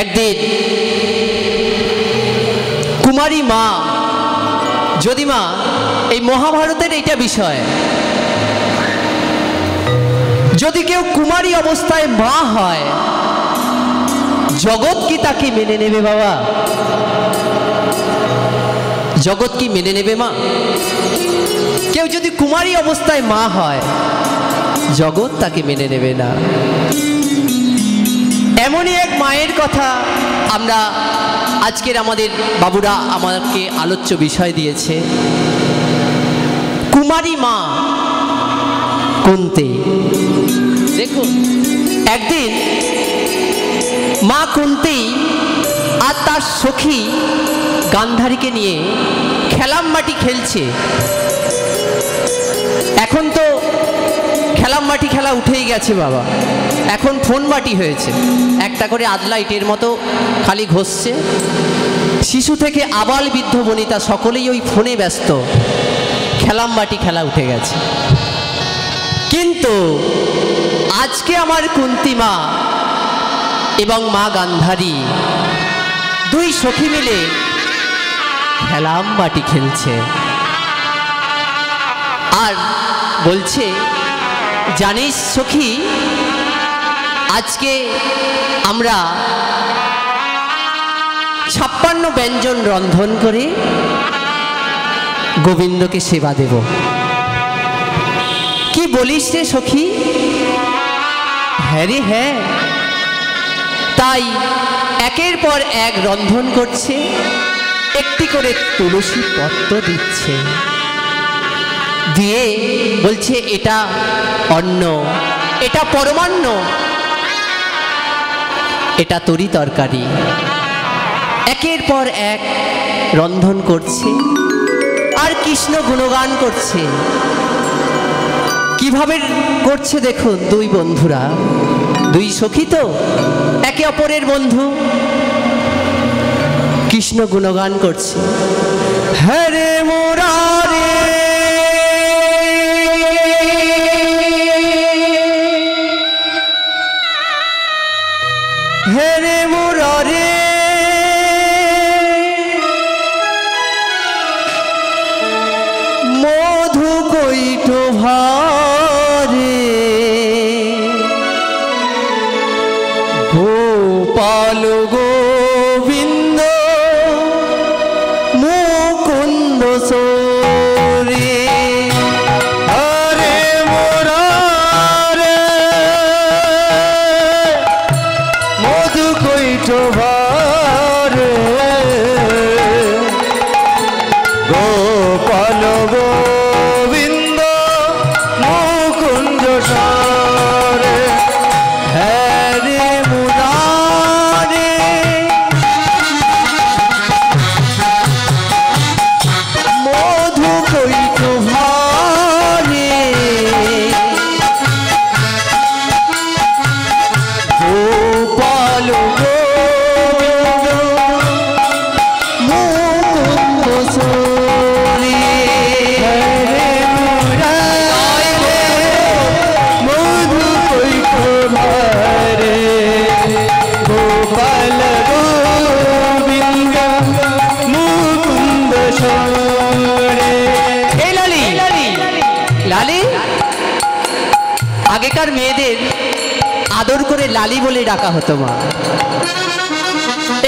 একদিন কুমারী মা, যদি মা এই মহাভারতের এইটা বিষয়, যদি কেউ কুমারী অবস্থায় মা হয়, জগৎ কি তাকে মেনে নেবে বাবা? জগৎ কি মেনে নেবে মা? কেউ যদি কুমারী অবস্থায় মা হয়, জগৎ তাকে মেনে নেবে না। এমনই এক মায়ের কথা আমরা আজকের আমাদের বাবুরা আমাকে আলোচ্য বিষয় দিয়েছে। কুমারী মা কুন্তি। দেখুন, একদিন মা কুন্তি আর তার সখী গান্ধারীকে নিয়ে খেলাম মাটি খেলছে। এখন তো খেলাম মাটি খেলা উঠেই গেছে বাবা, এখন ফোন বাটি হয়েছে। একটা করে আদলা ইটের মতো খালি ঘষছে। শিশু থেকে আবাল বৃদ্ধ বনিতা সকলেই ওই ফোনে ব্যস্ত। খেলাম বাটি খেলা উঠে গেছে। কিন্তু আজকে আমার কুন্তি মা এবং মা গান্ধারী দুই সখী মিলে খেলাম বাটি খেলছে। আর বলছে, জানিস সখী, আজকে আমরা 56 ব্যঞ্জন রন্ধন করে গোবিন্দকে সেবা দেব। কি বলিস রে সখী? হ্যাঁ রে হ্যাঁ। তাই একের পর এক রন্ধন করছে, একটি করে তুলসী পত্র দিচ্ছে, দিয়ে বলছে এটা অন্ন, এটা পরমান্ন, এটা তরি তরকারি। একের পর এক রন্ধন করছে আর কৃষ্ণ গুণগান করছে। কিভাবে করছে দেখুন, দুই বন্ধুরা, দুই সখী তো একে অপরের বন্ধু, কৃষ্ণ গুণগান করছে। হরে মুরারে হরে মুরারে মধু কৈট ভারে গোপাল গোবিন্দ মুকুন্দ সোরে। হরে মুরারে মধু কৈট ভারে গোপাল গোবিন্দ মুকুন্দ সোরে। হরে মুরারে মধু কৈট ভারে গোপাল গোবিন্দ মুকুন্দ সোরে। হরে মুরারে মধু কৈট ভারে গোপাল গোবিন্দ মুকুন্দ সোরে। এই লালি লালি, আগেকার মেয়েদের আদর করে লালি বলে ডাকা হতো মা।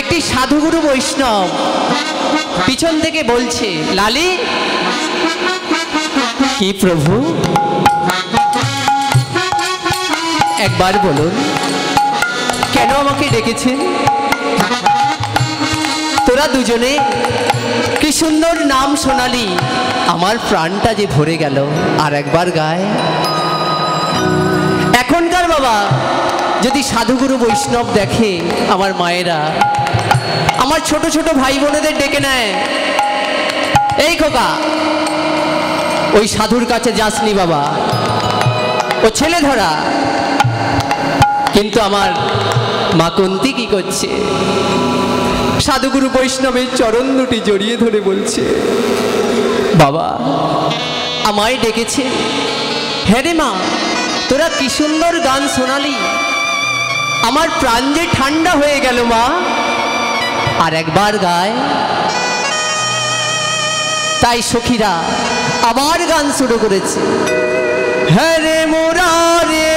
একটি সাধুগুরু বৈষ্ণব পিছন থেকে বলছে, লালি। কি প্রভু, একবার বলুন, কেন আমাকে ডেকেছেন? তোরা দুজনে কি সুন্দর নাম শোনালি, আমার প্রাণটা যে ভরে গেল। আর একবার গায়। এখনকার বাবা যদি সাধুগুরু বৈষ্ণব দেখে, আমার মায়েরা আমার ছোট ছোট ভাই বোনেদের ডেকে নেয়, এই খোকা ওই সাধুর কাছে যাসনি বাবা, ও ছেলে ধরা। কিন্তু আমার মা কুন্তি কি করছে? সাধুগুরু বৈষ্ণবের চরণ দুটি জড়িয়ে ধরে বলছে, বাবা আমায় ডেকেছে। হ্যাঁ রে মা, তোরা কি সুন্দর গান শোনালি, আমার প্রাণ যে ঠান্ডা হয়ে গেল মা। আর একবার গায়। তাই সখীরা আবার গান শুরু করেছে। হ্যাঁ রে মোরা রে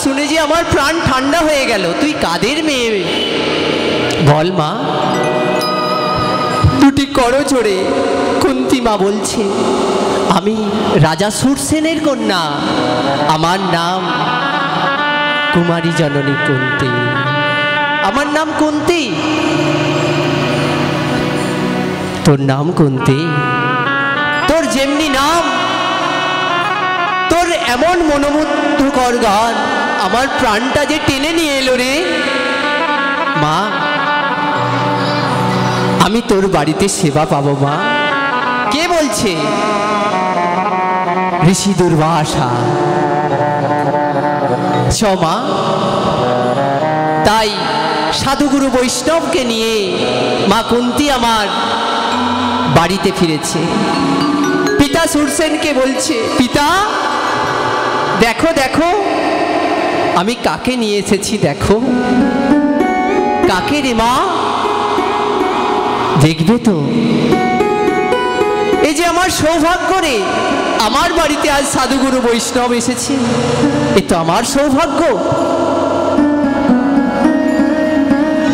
শুনে যে আমার প্রাণ ঠান্ডা হয়ে গেল। তুই কাদের মেয়ে বল মা? দুটি করজোড়ে কুন্তী মা বলছে, আমি রাজা সুরসেনের কন্যা, আমার নাম কুমারী জননী কুন্তী, আমার নাম কুন্তী। তোর নাম কুন্তী? তোর যেমনি নাম, তোর এমন মনোমুগ্ধকর গান আমার প্রাণটা যে টেনে নিয়ে এলো রে মা। আমি তোর বাড়িতে সেবা পাবো মা। কে বলছে? ঋষি দুর্বাসা। চ মা। তাই সাধুগুরু বৈষ্ণবকে নিয়ে মা কুন্তী আমার বাড়িতে ফিরেছে। পিতা সুরসেনকে বলছে, পিতা দেখো দেখো আমি কাকে নিয়ে এসেছি, দেখো। কাকে রে মা? দেখবে তো, এই যে আমার সৌভাগ্য রে, আমার বাড়িতে আজ সাধুগুরু বৈষ্ণব এসেছে, এ তো আমার সৌভাগ্য,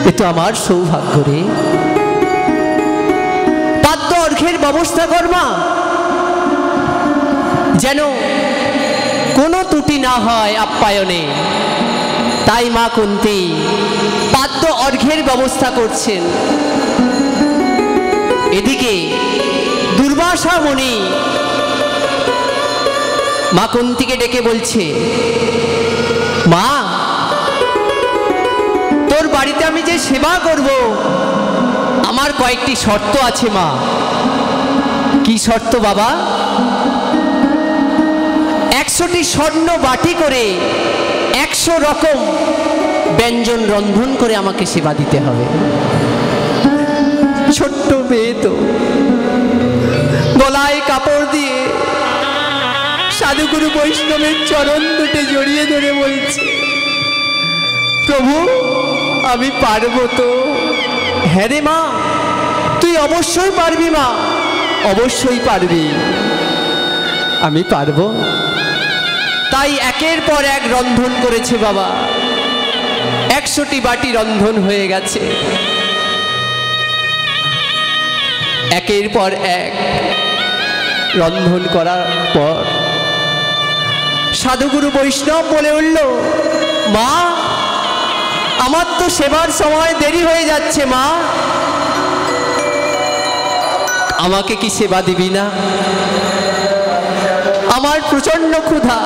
এ তো আমার সৌভাগ্য রে। পাদ্য অর্ঘ্যের ব্যবস্থা কর মা, যেন কোনো ত্রুটি না হয় আপ্যায়নে। তাই মা কুন্তী পাদ্য অর্ঘ্যের ব্যবস্থা করছেন। এদিকে দুর্বাসা মুনি মা কুন্তীকে ডেকে বলছে, মা তোর বাড়িতে আমি যে সেবা করব, আমার কয়েকটি শর্ত আছে মা। কি শর্ত বাবা? 100টি স্বর্ণ বাটি করে 100 রকম ব্যঞ্জন রন্ধন করে আমাকে সেবা দিতে হবে। ছোট্ট মেয়ে তো গলায় কাপড় দিয়ে সাধুগুরু বৈষ্ণবের চরণ দুটে জড়িয়ে ধরে বলছে, প্রভু আমি পারবো তো? হ্যাঁ রে মা, তুই অবশ্যই পারবি মা, অবশ্যই পারবি, আমি পারবো। তাই একের পর এক রন্ধন করেছে বাবা। 100টি বাটি রন্ধন হয়ে গেছে। একের পর এক রন্ধন করার পর সাধুগুরু বৈষ্ণব বলে উঠল, মা আমার তো সেবার সময় দেরি হয়ে যাচ্ছে, মা আমাকে কি সেবা দিবি না? আমার প্রচন্ড ক্ষুধা।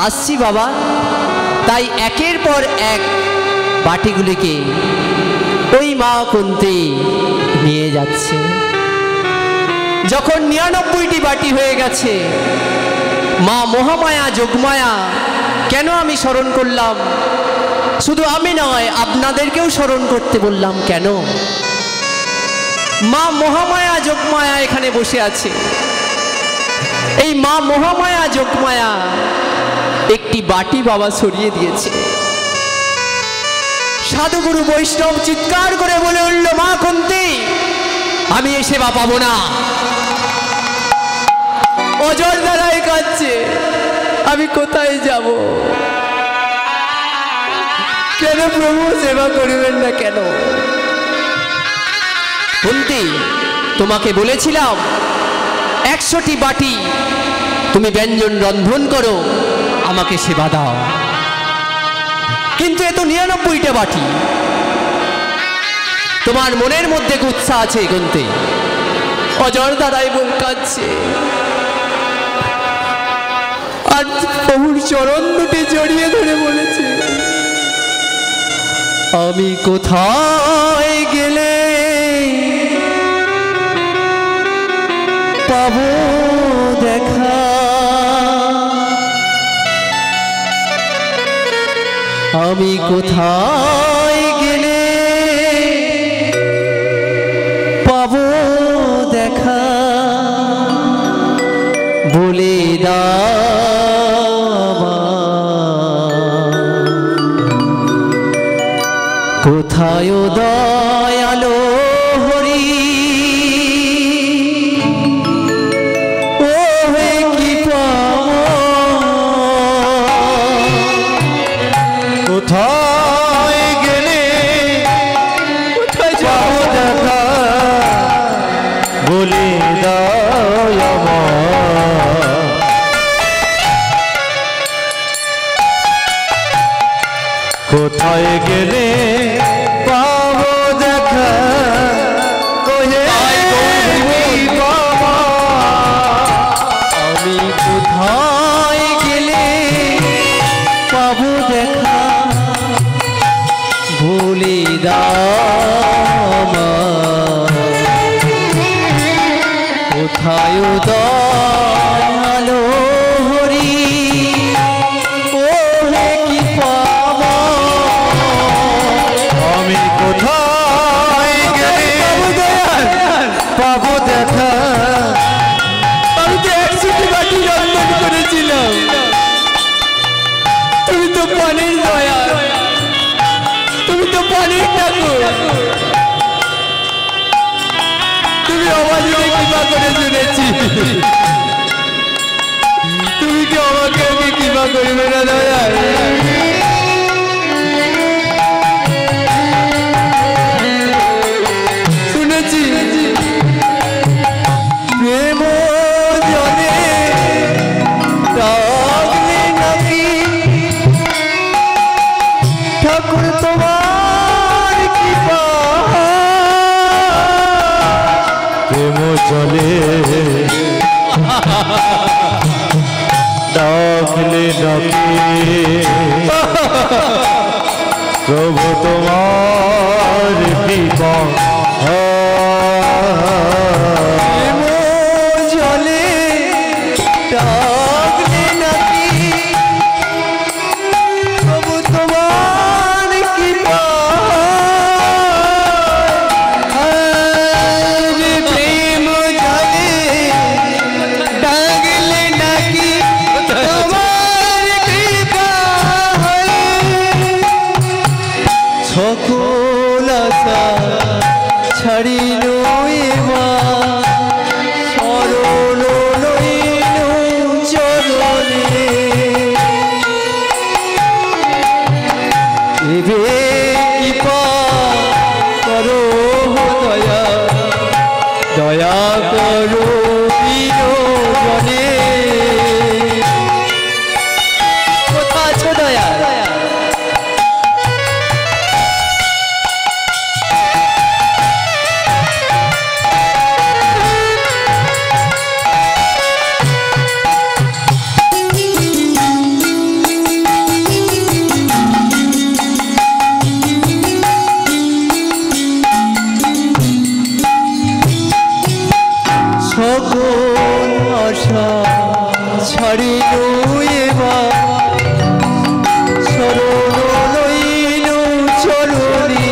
আসছি বাবা। তাই একের পর এক বাটিগুলিকে ওই মা কুন্তী নিয়ে যাচ্ছে। যখন 99টি বাটি হয়ে গেছে, মা মহামায়া যোগমায়া, কেন আমি স্মরণ করলাম? শুধু আমি নয়, আপনাদেরকেও স্মরণ করতে বললাম। কেন? মা মহামায়া যোগমায়া এখানে বসে আছে। এই মা মহামায়া যোগমায়া একটি বাটি বাবা সরিয়ে দিয়েছে। সাধুগুরু বৈষ্ণব চিৎকার করে বলে উঠল, মা কুন্তী আমি এ সেবা পাবো না। অজর দ্বারাই কাঁদছে, আমি কোথায় যাব? কেন প্রভু সেবা করিবেন না কেন? কুন্তি, তোমাকে বলেছিলাম 100টি বাটি তুমি ব্যঞ্জন রন্ধন করো, আমাকে সেবা দাও, কিন্তু এ তো 99টা বাটি। তোমার মনের মধ্যে উৎসাহ আছে কুন্তি। অজর দ্বারাই বল কাঁদছে, আর প্রভুর চরণ দুটি জড়িয়ে ধরে বলেছে, আমি কোথায় গেলে পাবো দেখা, আমি কোথায় গেলে পাবো দেখা, বলে দাও কোথায় দয়ালো হরি, ও হে কি পাবো, কোথায় গেলে কোথায় যাবো দেখা, বলে দাও কোথায় গেলে পাবো দেখা, আমি কোথায় গেলে পাবো দেখা, ভুলে দাও কোথায় দয়ালো হরি, ও হে কি পাবো, আমি কোথায় গেলে পাবো দেখা, আমি তো 100টি বাটি রন্ধন করেছিলাম, তুমি তো পানির দয়া, তুমি তো পানির ঠাকুর, তুমি আমাকে কৃপা করে শুনেছি, তুমি কি আমাকে কৃপা করবে না দয়া? শুনেছি প্রেম জলে ডাকলে নাকি ঠাকুর তোমার কৃপা, প্রেম জলে ডাকলে নাকি প্রভু তোমার কৃপা, প্রেম জলে ডাকলে নাকি প্রভু তোমার কৃপা, প্রেম জলে ডাকলে নাকি তোমার কৃপা, সকল আশা ছাড়িল এবার, সরল লইল চরণে, এবে কৃপা করো দয়া, দয়া করো বিনোদনে, কোথায় আছো দয়া? সকল আশা ছাড়িল এবার, সরল লইল চরণে,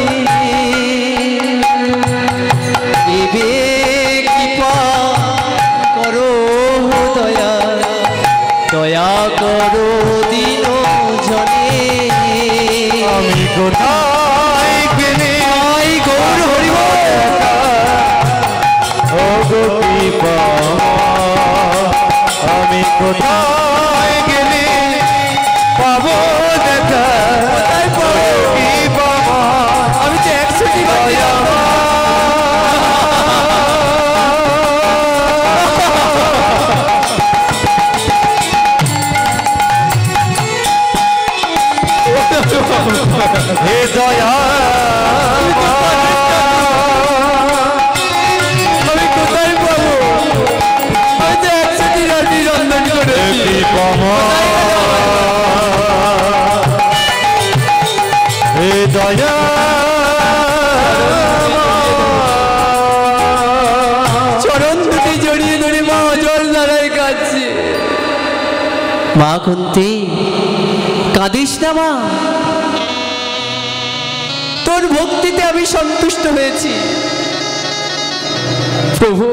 এবে কৃপা করো দয়া, দয়া করো দিন জনে, আমি কোথায় গেলে গৌর হরিব কৃপা, আমি কোথায় গেলে পাবো দেখা, কোথায় পাবো হে দয়া আমি কোথায় পাবো? আমি তো 100 রাত্রি রন্ধন করেছি। হে দয়া চরণ দুটি জড়িয়ে ধরে মা অজর ধারায় কাঁদছে। মা কুন্তি, কাঁদিস না মা। তোর ভক্তিতে আমি সন্তুষ্ট হয়েছি প্রভু।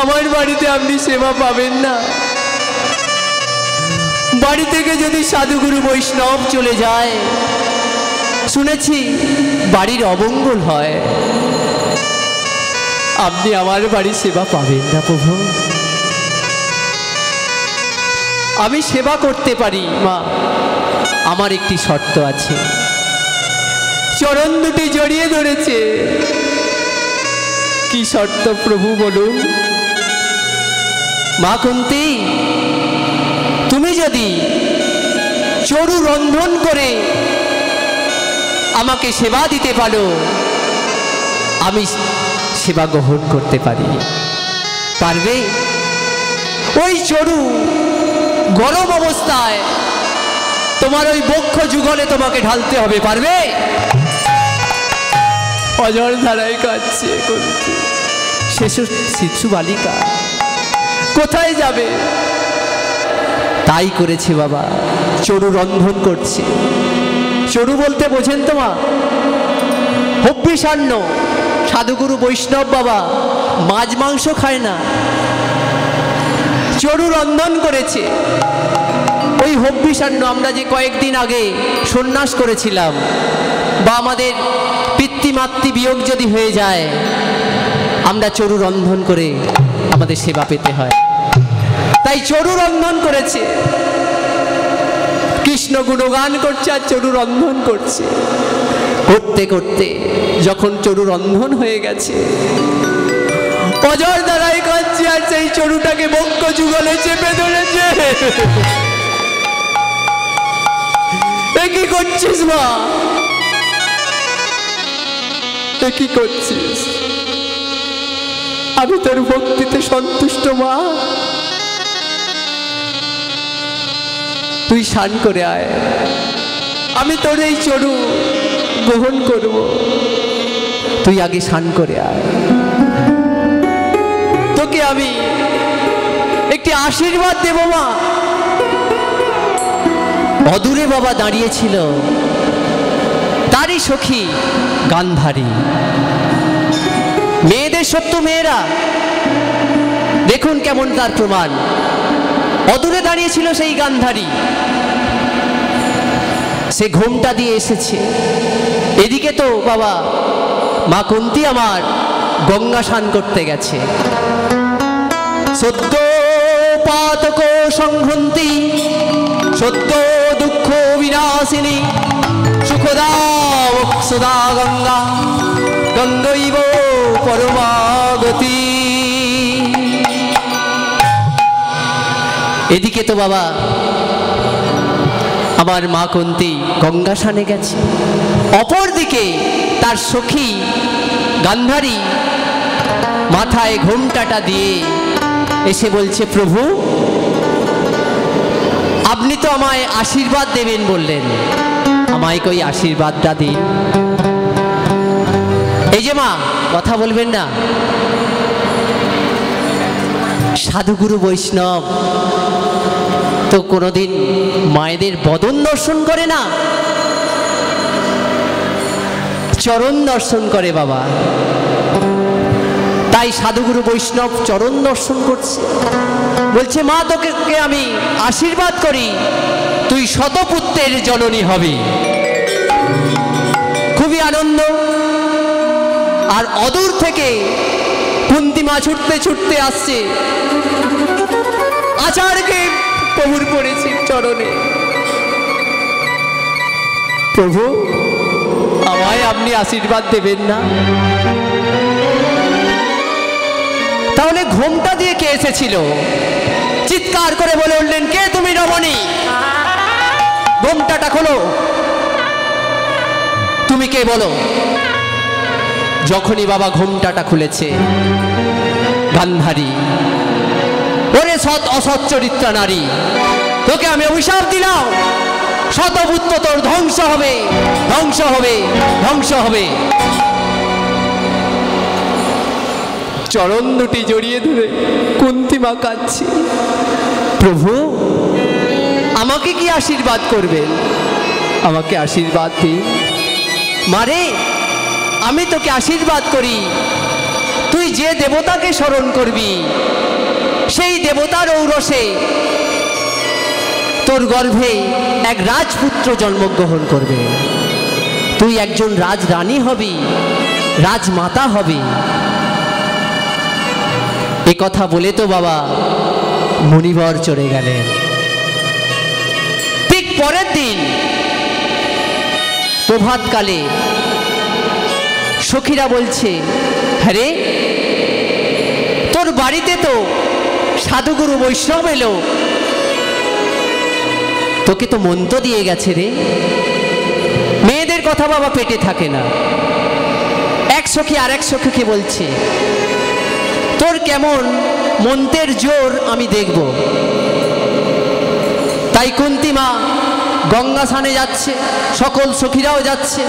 আমার বাড়িতে আপনি সেবা পাবেন না। বাড়ি থেকে যদি সাধুগুরু বৈষ্ণব চলে যায়, শুনেছি বাড়ির অমঙ্গল হয়। আপনি আমার বাড়ির সেবা পাবেন না প্রভু। আমি সেবা করতে পারি মা, আমার একটি শর্ত আছে। চরণ দুটি জড়িয়ে ধরেছে। কি শর্ত প্রভু বলুন? মা কুন্তি, তুমি যদি চরু রন্ধন করে আমাকে সেবা দিতে পারো, আমি সেবা গ্রহণ করতে পারি। পারবে? ওই চরু গরম অবস্থায় তোমার ওই বক্ষ যুগলে তোমাকে ঢালতে হবে, পারবে? অজর ধারায় কাঁদছে কুন্তি। শিশু বালিকা কোথায় যাবে? তাই করেছে বাবা, চরু রন্ধন করছে। চরু বলতে বোঝেন তো মা? হব্বিষান্ন সাধুগুরু বৈষ্ণব বাবা মাছ মাংস খায় না, চরু রন্ধন করেছে। ওই হব্বিষান্ন আমরা যে কয়েকদিন আগে সন্ন্যাস করেছিলাম, বা আমাদের পিতৃমাতৃ বিয়োগ যদি হয়ে যায়, আমরা চরু রন্ধন করে আমাদের সেবা পেতে হয়। তাই চরু রন্ধন করেছে, কৃষ্ণ গুণগান করছে আর চরু রন্ধন করছে। করতে করতে যখন চরু রন্ধন হয়ে গেছে, অজর ধারায় কাঁদছে আর সেই চরুটাকে বক্ষ যুগলে চেপে ধরেছে। এ কি করছিস মা? এ কি করছিস? আমি তোর ভক্তিতে সন্তুষ্ট মা। তুই স্নান করে আয়, আমি তোর এই চরু গ্রহণ করব। তুই আগে স্নান করে আয়, তোকে আমি একটি আশীর্বাদ দেব মা। অদূরে বাবা দাঁড়িয়েছিল তারই সখী গান্ধারী। মেয়েদের সত্য মেয়েরা, দেখুন কেমন তার প্রমাণ। অদূরে দাঁড়িয়েছিল সেই গান্ধারী, সে ঘোমটা দিয়ে এসেছে। এদিকে তো বাবা মা কুন্তি আমার গঙ্গা স্নান করতে গেছে। সদ্য পাতক সংহন্তি সদ্য দুঃখ বিনাশিনী সুখদা মোক্ষদা গঙ্গা গঙ্গৈব পরমাগতি। এদিকে তো বাবা আমার মা কুন্তি গঙ্গা স্নানে গেছে, অপরদিকে তার সখী গান্ধারী মাথায় ঘোমটাটা দিয়ে এসে বলছে, প্রভু আপনি তো আমায় আশীর্বাদ দেবেন বললেন, আমায় কই আশীর্বাদটা দিন। এই যে মা, কথা বলবেন না? সাধুগুরু বৈষ্ণব তো কোনোদিন মায়েদের বদন দর্শন করে না, চরণ দর্শন করে বাবা। তাই সাধুগুরু বৈষ্ণব চরণ দর্শন করছে, বলছে মা তোকে আমি আশীর্বাদ করি, তুই শতপুত্রের জননী হবি। খুবই আনন্দ। আর অদূর থেকে কুন্তিমা ছুটতে ছুটতে আসছে, আচারকে প্রভুর পড়েছে চরণে, প্রভু আমায় আপনি আশীর্বাদ দেবেন না? তাহলে ঘোমটা দিয়ে কে এসেছিল? চিৎকার করে বলে উঠলেন, কে তুমি রমণী? ঘোমটাটা খোলো। তুমি কে বলো? যখনই বাবা ঘোমটাটা খুলেছে, গান্ধারী, ওরে সৎ অসৎ চরিত্রা নারী, তোকে আমি অভিশাপ দিলাম, শতপুত্র তোর ধ্বংস হবে, ধ্বংস হবে, ধ্বংস হবে। চরণ দুটি জড়িয়ে ধরে কুন্তী মা কাঁদছে। প্রভু, আমাকে কি আশীর্বাদ করবেন? আমাকে আশীর্বাদ দিন। মারে, আমি তোকে আশীর্বাদ করি, তুই যে দেবতাকে স্মরণ করবি সেই দেবতার ঔরসে তোর গর্ভে এক রাজপুত্র জন্মগ্রহণ করবে। তুই একজন রাজরানী হবি, রাজমাতা হবি। এ কথা বলে তো বাবা মুনিবর চলে গেলেন। ঠিক পরের দিন প্রভাতকালে সখীরা বলছে, হ্যাঁ রে, তোর বাড়িতে তো সাধুগুরু বৈষ্ণব এলো, তোকে তো মন্ত্র দিয়ে গেছে রে। মেয়েদের কথা বাবা পেটে থাকে না। এক সখী আর এক সখীকে বলছে, তোর কেমন মন্ত্রের জোর আমি দেখব। তাই কুন্তী মা গঙ্গা স্নানে যাচ্ছে, সকল সখীরাও যাচ্ছে।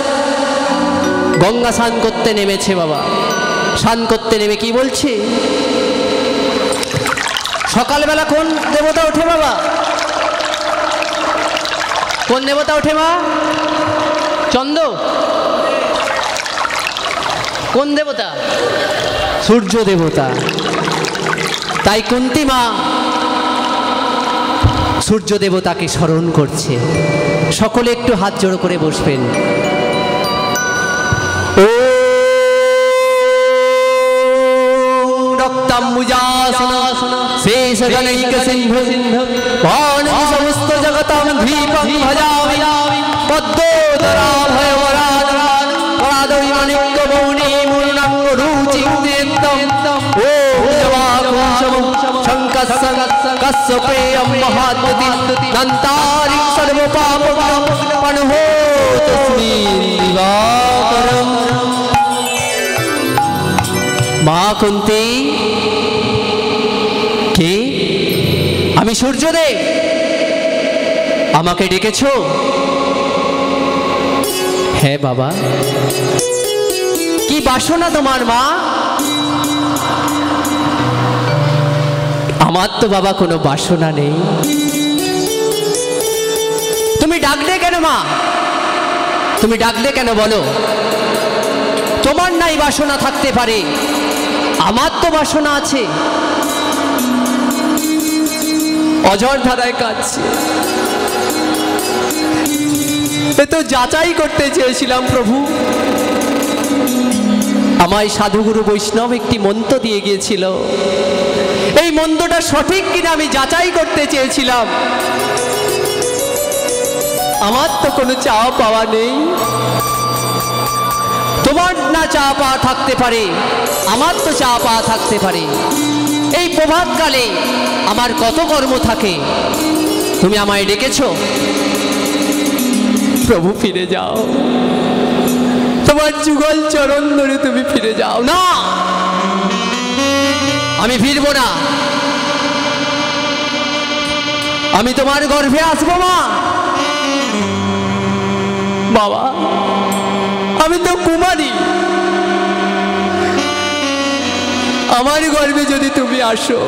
গঙ্গা স্নান করতে নেমেছে বাবা। স্নান করতে নেমে কি বলছে, সকালবেলা কোন দেবতা ওঠে বাবা? কোন দেবতা ওঠে মা? চন্দ্র? কোন দেবতা? সূর্য দেবতা। তাই কুন্তী মা সূর্য দেবতাকে স্মরণ করছে। সকলে একটু হাত জোড়ো করে বসবেন। ও রক্তাম্বুজাসনা শেষ গণৈক সিন্ধু পাণি সমস্ত জগতাং ধীপং ভজামি পদ্মোদরা ভয়বরাজ পরাদরি মাণিক্য মৌনি মূর্ণাঙ্গ রুচিং নিত্যম ও জবাকুশম শঙ্কসং কশ্যপেয়ম মহাদ্যুতি দন্তারিং সর্বপাপগ্নম পণহো তস্মিন দিবাকরম। মা কুন্তী, কে? আমি সূর্যদেব। আমাকে ডেকেছো? হ্যাঁ বাবা। কি বাসনা তোমার মা? আমার তো বাবা কোনো বাসনা নেই। তুমি ডাকলে কেন মা? তুমি ডাকলে কেন বলো? তোমার নাই বাসনা থাকতে পারে, আমার তো বাসনা আছে। অঝর ধারায় কাঁদছে। এ তো যাচাই করতে চেয়েছিলাম প্রভু। আমায় সাধুগুরু বৈষ্ণব একটি মন্ত্র দিয়ে গিয়েছিল, এই মন্ত্রটা সঠিক কিনা আমি যাচাই করতে চেয়েছিলাম। আমার তো কোনো চাওয়া পাওয়া নেই। তোমার না চাওয়া পাওয়া থাকতে পারে, আমার তো চাওয়া পাওয়া থাকতে পারে। এই প্রভাতকালে আমার কত কর্ম থাকে, তুমি আমায় ডেকেছো। প্রভু ফিরে যাও, তোমার যুগল চরণ ধরে তুমি ফিরে যাও। না, আমি ফিরবো না। আমি তোমার গর্ভে আসবো মা। বাবা, আমি তো কুমারী। আমার গর্ভে যদি তুমি আসো,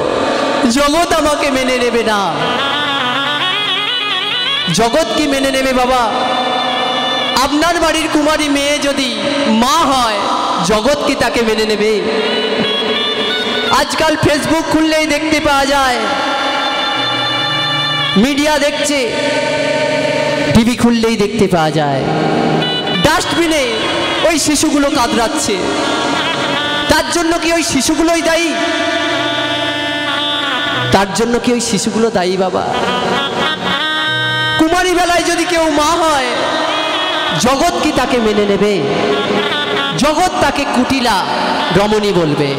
জগৎ আমাকে মেনে নেবে না। জগৎ কি মেনে নেবে বাবা? আপনার বাড়ির কুমারী মেয়ে যদি মা হয়, জগৎ কি তাকে মেনে নেবে? আজকাল ফেসবুক খুললেই দেখতে পাওয়া যায়, মিডিয়া দেখছে, টিভি খুললেই দেখতে পাওয়া যায়, ডাস্টবিনে ওই শিশুগুলো কাঁদরাচ্ছে। তার জন্য কি ওই শিশুগুলোই দায়ী? তার জন্য কি ওই শিশুগুলো দায়ী বাবা? কুমারী বেলায় যদি কেউ মা হয়, জগৎ কি তাকে মেনে নেবে? জগৎ তাকে কুটিলা রমণী বলবে।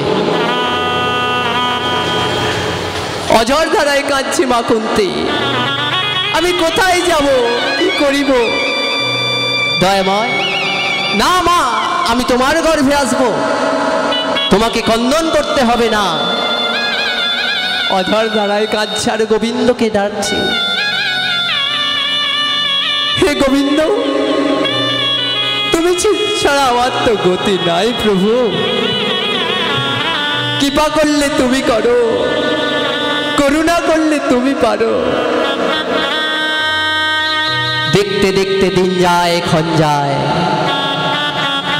অঝর ধারায় কাঁদছে মা কুন্তী। আমি কোথায় যাব, কি করিব? দয়াময়, না মা, আমি তোমার গর্ভে আসবো, তোমাকে কন্দন করতে হবে না। অধর দাঁড়ায় কাঁদছে আর গোবিন্দকে ডাকছে, হে গোবিন্দ, তুমি ছাড়া আমার তো গতি নাই প্রভু, কৃপা করলে তুমি করো, করুণা করলে তুমি পারো। দেখতে দেখতে দিন যায়, ক্ষণ যায়,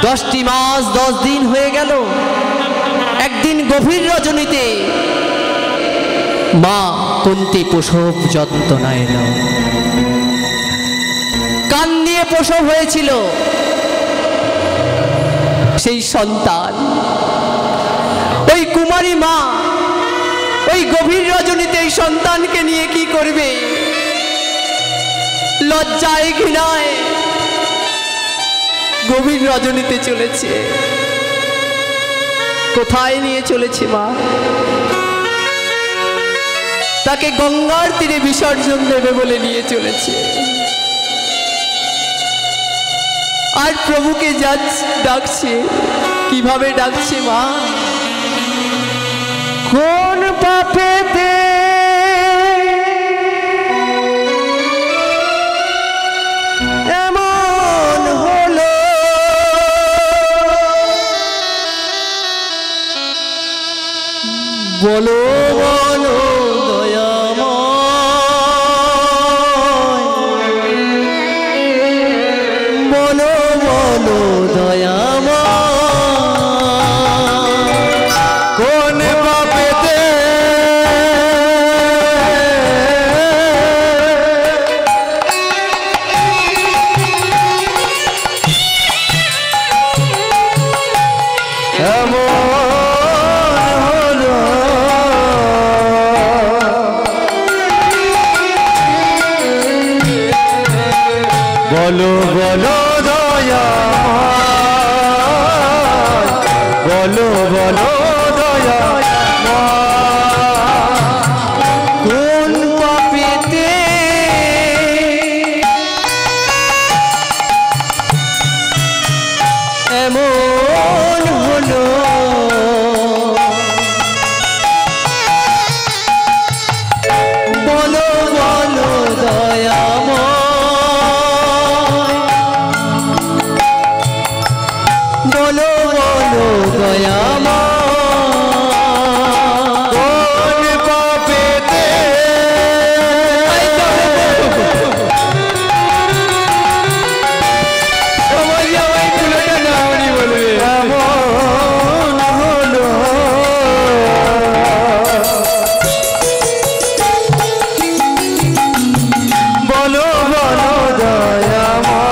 10টি মাস 10 দিন হয়ে গেল। একদিন গভীর রজনীতে মা কুন্তী প্রসব যন্ত্রণা এলো, কান নিয়ে প্রসব হয়েছিল সেই সন্তান। ওই কুমারী মা ওই গভীর রজনীতে এই সন্তানকে নিয়ে কি করবে? লজ্জায় ঘৃণায় গভীর রজনীতে চলেছে। কোথায় নিয়ে চলেছে মা? তাকে গঙ্গার তীরে বিসর্জন দেবে বলে নিয়ে চলেছে। আর প্রভুকে ডাকছে, কিভাবে ডাকছে মা? কোন পাপেতে এমন হলো, বলো বলো দয়াময়, বলো বলো দয়াময়, কোন পাপেতে বলো বলো দয়াময়, বলো বলো দয়াময়, কোন পাপেতে এমন হলো, বলো বলো দয়াময়, বলো বলো দয়াময়, কোন পাপেতে সবাই আমায় তুলে নাওনি বলবে। এমন হলো, বলো বলো দয়াময়,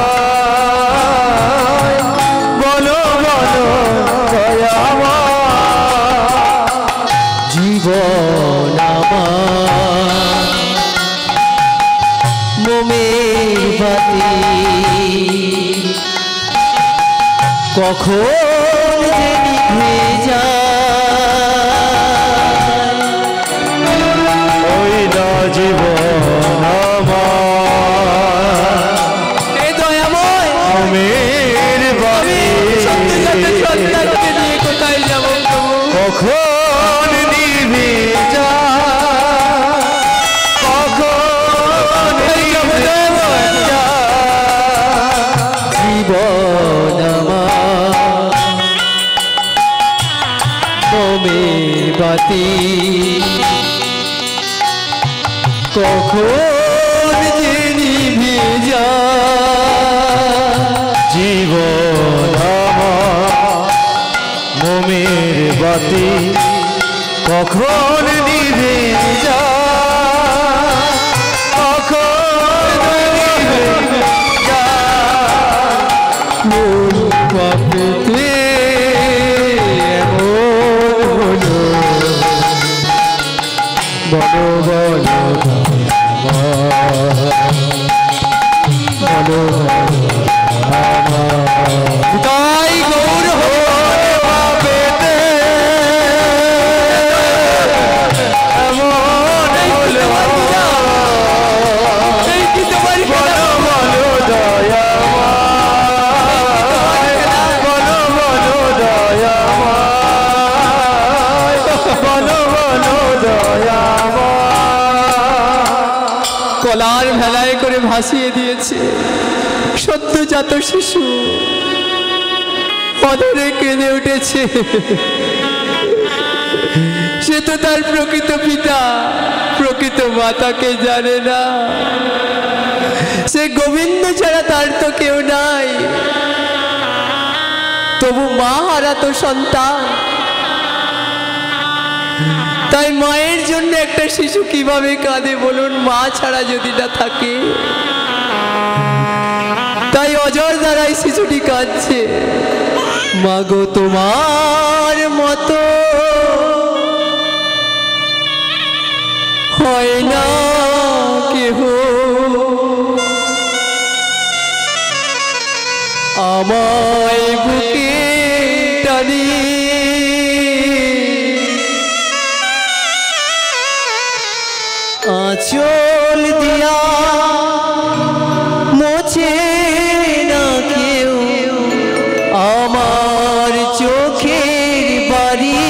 বলো বলো দয়াময়, জীবন আমার মোমের বাতি, কখন যে নিভে যায়, ওই না জীবন আমার হে দয়াময়, আমের বাড়ি, সন্তানকে নিয়ে কোথায় যাব প্রভু? কখন নিভে যায়, কখন নিভে যায়, জীবন আমার মোমের বাতি, কখন যে নিভে যায়, জীবন আমার মোমের বাতি, কখন নিভে যায়, কখন নিভে যায়, কোন পাপেতে এমন হলো, বলো বলো বলো তাই গৌর পাপেতে এমন হলো, এই কি তোমার বলো বলো দয়াময়, ভাসিয়ে দিয়েছে সদ্যজাত শিশু অধরে কেঁদে উঠেছে। সে তো তার প্রকৃত পিতা প্রকৃত মাতাকে জানে না। সে গোবিন্দ ছাড়া তার তো কেউ নাই। তবু মা হারাতো সন্তান, তাই মায়ের জন্য একটা শিশু কিভাবে কাঁদে বলুন, মা ছাড়া যদি না থাকে। তাই অজর দ্বারাই শিশুটি কাঁদছে, মাগো তোমার মতো হয় না কেহ, আমায় বুকে টানি আঁচল দিয়া মোছে না কেউ আমার চোখের বাড়ি।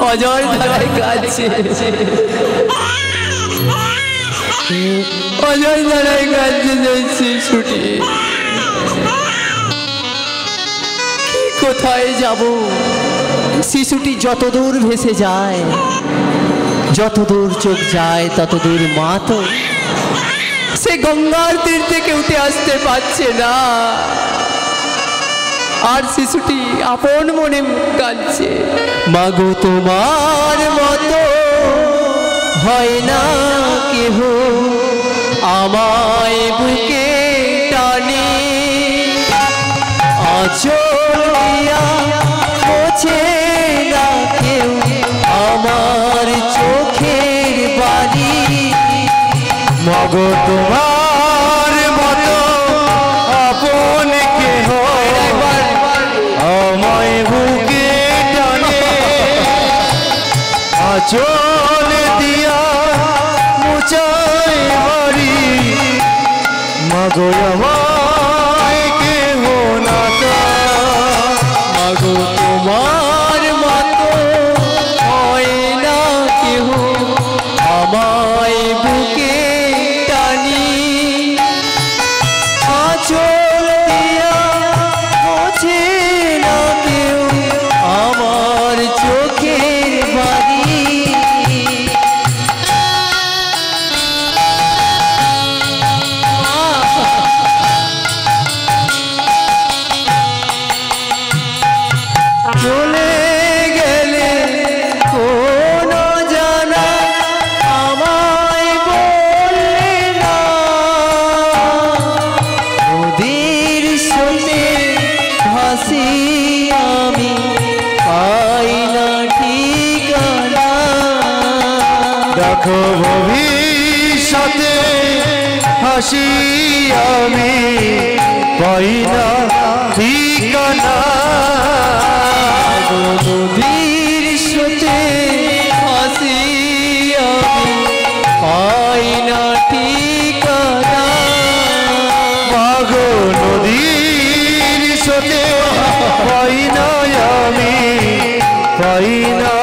অজর ধারায় কাছে, অজর ধারায় কাছে যাচ্ছে ছুটি। কোথায় যাব? শিশুটি যত দূর ভেসে যায়, যত দূর চোখ যায় তত দূর মা তো সে গঙ্গার তীর থেকে উঠে আসতে পারছে না। আর শিশুটি আপন মনে কাঁদছে, মাগো তোমার মতো হয় না কেহ, আমায় বুকে টানে আঁচল দিয়া মোছে না কেউ আমার চোখের বাড়ি। মাগো তোমার মতো আপন কেহ আমায় বুকে টানে আঁচল দিয়া মুছায় বাড়ি। মাগো আমায় কেহ না তা, মাগো তোমার মতো হয় না কেহ আমায় বুকে টানি আঁচল দিয়া মোছে না কেউ আমার চোখের বাড়ি। চলে গেলে কোনো জানা আমায় বললে না, নদীর স্রোতে ভাসি আমি পাই না ঠিকানা। দেখো ভবিষ্যতে হাসি আমি পাই না ঠিকানা। নদীর স্রোতে ভাসি আমি পাই না ঠিকানা। মাগো নদীর স্রোতে পাই না আমি পাই না